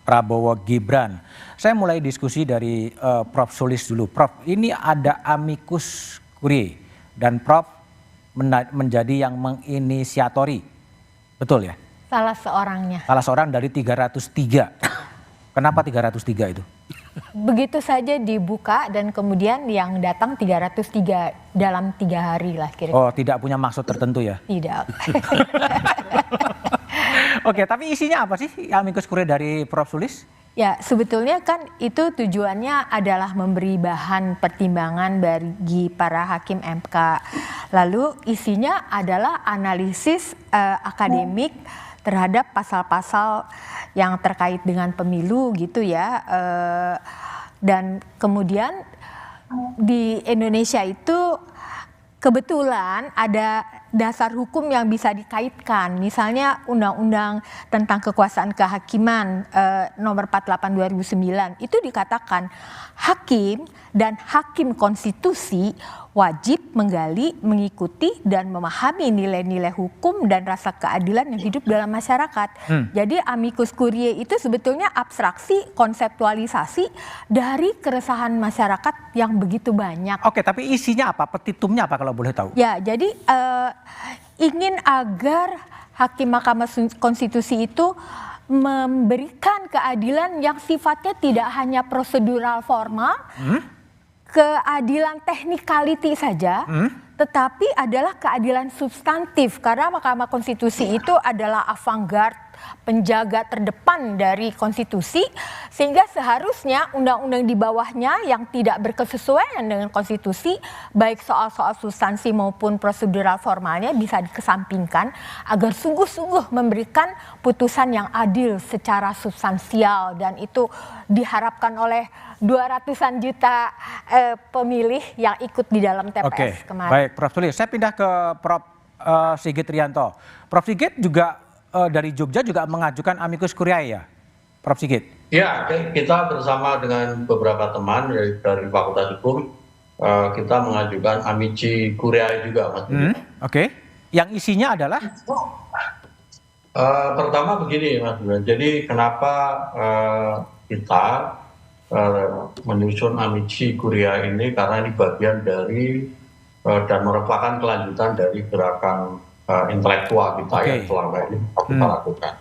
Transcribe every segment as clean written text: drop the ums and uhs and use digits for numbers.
Prabowo Gibran. Saya mulai diskusi dari Prof. Sulis dulu. Prof, ini ada amicus curiae dan Prof menjadi yang menginisiatori. Betul ya? Salah seorangnya. Salah seorang dari 303. Kenapa 303 itu? Begitu saja dibuka dan kemudian yang datang 303 dalam 3 hari lah kira-kira. Oh, tidak punya maksud tertentu ya? Tidak. Oke, tapi isinya apa sih amicus curiae dari Prof. Sulis? Ya, sebetulnya kan itu tujuannya adalah memberi bahan pertimbangan bagi para hakim MK. Lalu isinya adalah analisis akademik terhadap pasal-pasal yang terkait dengan pemilu gitu ya. Dan kemudian di Indonesia itu kebetulan ada dasar hukum yang bisa dikaitkan, misalnya Undang-Undang tentang Kekuasaan Kehakiman nomor 48 2009 itu dikatakan hakim dan hakim konstitusi wajib menggali, mengikuti dan memahami nilai-nilai hukum dan rasa keadilan yang hidup dalam masyarakat. Jadi amicus curiae itu sebetulnya abstraksi, konseptualisasi dari keresahan masyarakat yang begitu banyak. Oke, tapi isinya apa? Petitumnya apa kalau boleh tahu? Ya, jadi ingin agar hakim Mahkamah Konstitusi itu memberikan keadilan yang sifatnya tidak hanya prosedural formal, keadilan technicality saja, tetapi adalah keadilan substantif karena Mahkamah Konstitusi itu adalah avant-garde, penjaga terdepan dari konstitusi, sehingga seharusnya undang-undang di bawahnya yang tidak berkesesuaian dengan konstitusi, baik soal-soal substansi maupun prosedural formalnya bisa dikesampingkan agar sungguh-sungguh memberikan putusan yang adil secara substansial, dan itu diharapkan oleh 200-an juta pemilih yang ikut di dalam TPS kemarin. Baik, Prof. Sulis. Saya pindah ke Prof. Sigit Rianto. Prof. Sigit juga dari Jogja juga mengajukan amicus curiae ya, Prof. Sigit? Ya, kita bersama dengan beberapa teman dari Fakultas Hukum, kita mengajukan amici curiae juga, Mas. Oke. Yang isinya adalah? Pertama begini, Mas. Jadi kenapa kita menyusun amici curiae ini, karena ini bagian dari dan merupakan kelanjutan dari gerakan intelektual kita yang selama ini kita lakukan.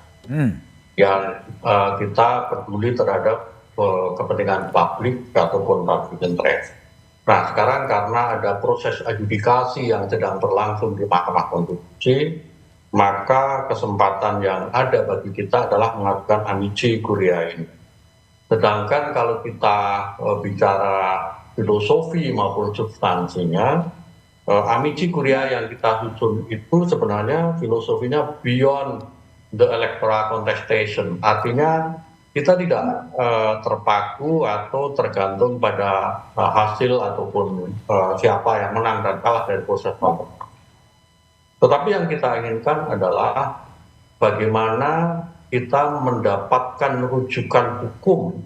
Yang kita peduli terhadap kepentingan publik ataupun public interest. Nah, sekarang karena ada proses adjudikasi yang sedang berlangsung di Mahkamah Konstitusi, maka kesempatan yang ada bagi kita adalah mengajukan amici curiae ini. Sedangkan kalau kita bicara filosofi maupun substansinya, amici curiae yang kita susun itu sebenarnya filosofinya beyond the electoral contestation. Artinya kita tidak terpaku atau tergantung pada hasil ataupun siapa yang menang dan kalah dari proses politik. Tetapi yang kita inginkan adalah bagaimana kita mendapatkan rujukan hukum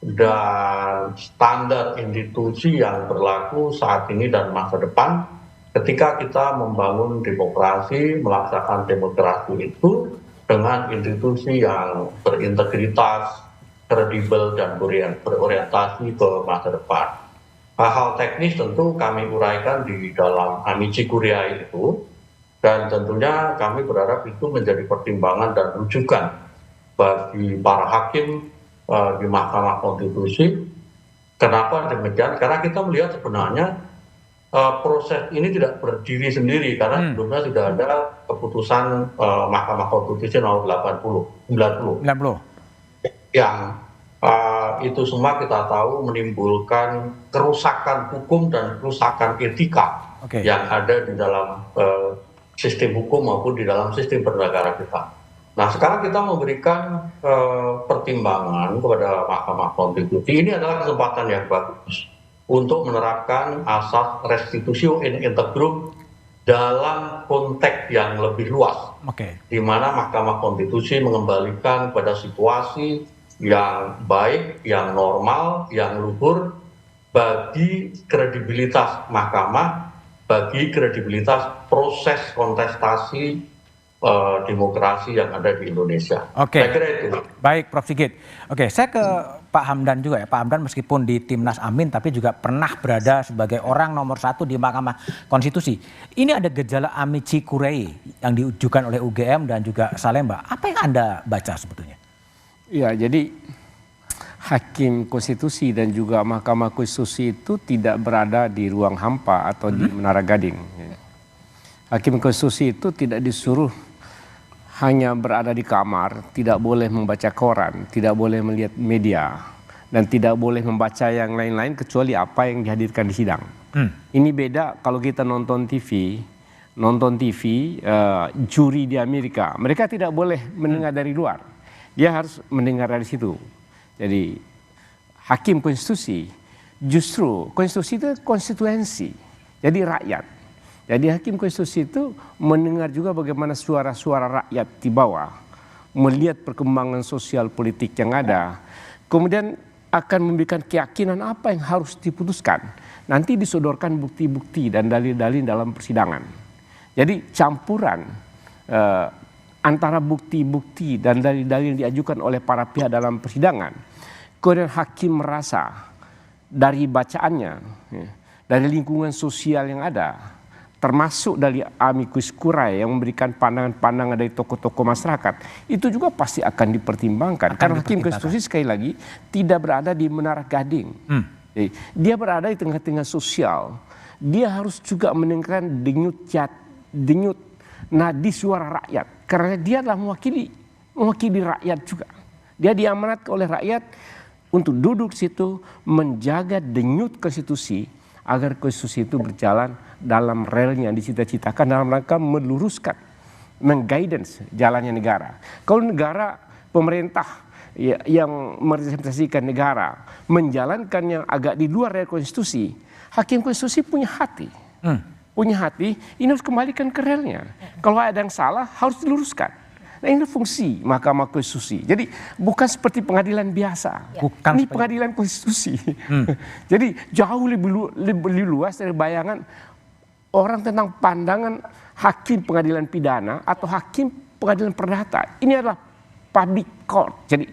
dan standar institusi yang berlaku saat ini dan masa depan ketika kita membangun demokrasi, melaksanakan demokrasi itu dengan institusi yang berintegritas, kredibel, dan berorientasi ke masa depan. Hal-hal teknis tentu kami uraikan di dalam amici curiae itu, dan tentunya kami berharap itu menjadi pertimbangan dan rujukan bagi para hakim di Mahkamah Konstitusi. Kenapa demikian? Karena kita melihat sebenarnya proses ini tidak berdiri sendiri, karena sebelumnya sudah ada keputusan Mahkamah Konstitusi nomor 90 yang itu semua kita tahu menimbulkan kerusakan hukum dan kerusakan etika yang ada di dalam sistem hukum maupun di dalam sistem bernegara kita. Nah, sekarang kita memberikan pertimbangan kepada Mahkamah Konstitusi. Ini adalah kesempatan yang bagus untuk menerapkan asas restitutio in integrum dalam konteks yang lebih luas, di mana Mahkamah Konstitusi mengembalikan pada situasi yang baik, yang normal, yang luhur bagi kredibilitas Mahkamah, bagi kredibilitas proses kontestasi demokrasi yang ada di Indonesia. Oke. Saya kira itu. Baik, Prof. Sigit. Oke, saya ke Pak Hamdan juga ya. Pak Hamdan meskipun di Timnas Amin tapi juga pernah berada sebagai orang nomor 1 di Mahkamah Konstitusi. Ini ada gejala amici curiae yang diujukan oleh UGM dan juga Salemba. Apa yang Anda baca sebetulnya? Ya, jadi Hakim Konstitusi dan juga Mahkamah Konstitusi itu tidak berada di ruang hampa atau di Menara Gading. Hakim Konstitusi itu tidak disuruh hanya berada di kamar, tidak boleh membaca koran, tidak boleh melihat media, dan tidak boleh membaca yang lain-lain kecuali apa yang dihadirkan di sidang. Ini beda kalau kita nonton TV, juri di Amerika, mereka tidak boleh mendengar dari luar, dia harus mendengar dari situ. Jadi Hakim Konstitusi, justru konstitusi itu konstituensi, jadi rakyat. Jadi Hakim Konstitusi itu mendengar juga bagaimana suara-suara rakyat di bawah, melihat perkembangan sosial politik yang ada, kemudian akan memberikan keyakinan apa yang harus diputuskan. Nanti disodorkan bukti-bukti dan dalil-dalil dalam persidangan. Jadi campuran antara bukti-bukti dan dalil-dalil yang diajukan oleh para pihak dalam persidangan, kemudian hakim merasa dari bacaannya, dari lingkungan sosial yang ada, termasuk dari amicus curiae yang memberikan pandangan-pandangan dari tokoh-tokoh masyarakat, itu juga pasti akan dipertimbangkan. Karena Hakim Konstitusi sekali lagi tidak berada di Menara Gading. Jadi, dia berada di tengah-tengah sosial. Dia harus juga mendengarkan denyut nadi suara rakyat. Karena dia adalah mewakili rakyat juga. Dia diamanatkan oleh rakyat untuk duduk situ menjaga denyut konstitusi agar konstitusi itu berjalan dalam relnya yang dicita-citakan dalam rangka meluruskan, mengguidance jalannya negara. Kalau negara, pemerintah yang merepresentasikan negara menjalankan yang agak di luar rel konstitusi, Hakim Konstitusi punya hati. Punya hati, ini harus kembalikan ke relnya. Kalau ada yang salah harus diluruskan. Nah, ini fungsi Mahkamah Konstitusi. Jadi bukan seperti pengadilan biasa. Ini pengadilan konstitusi. Jadi jauh lebih luas dari bayangan orang tentang pandangan hakim pengadilan pidana atau hakim pengadilan perdata. Ini adalah public court. Jadi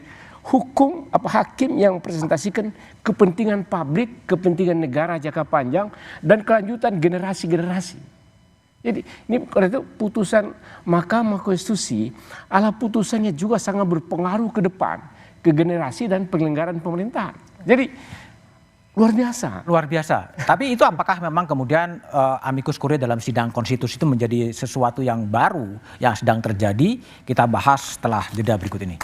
hukum hakim yang presentasikan kepentingan publik, kepentingan negara jangka panjang dan kelanjutan generasi-generasi. Jadi ini karena itu putusan Mahkamah Konstitusi adalah putusannya juga sangat berpengaruh ke depan, ke generasi dan penyelenggaraan pemerintahan. Jadi luar biasa. Luar biasa. Tapi itu apakah memang kemudian amicus curiae dalam sidang konstitusi itu menjadi sesuatu yang baru yang sedang terjadi? Kita bahas setelah jeda berikut ini.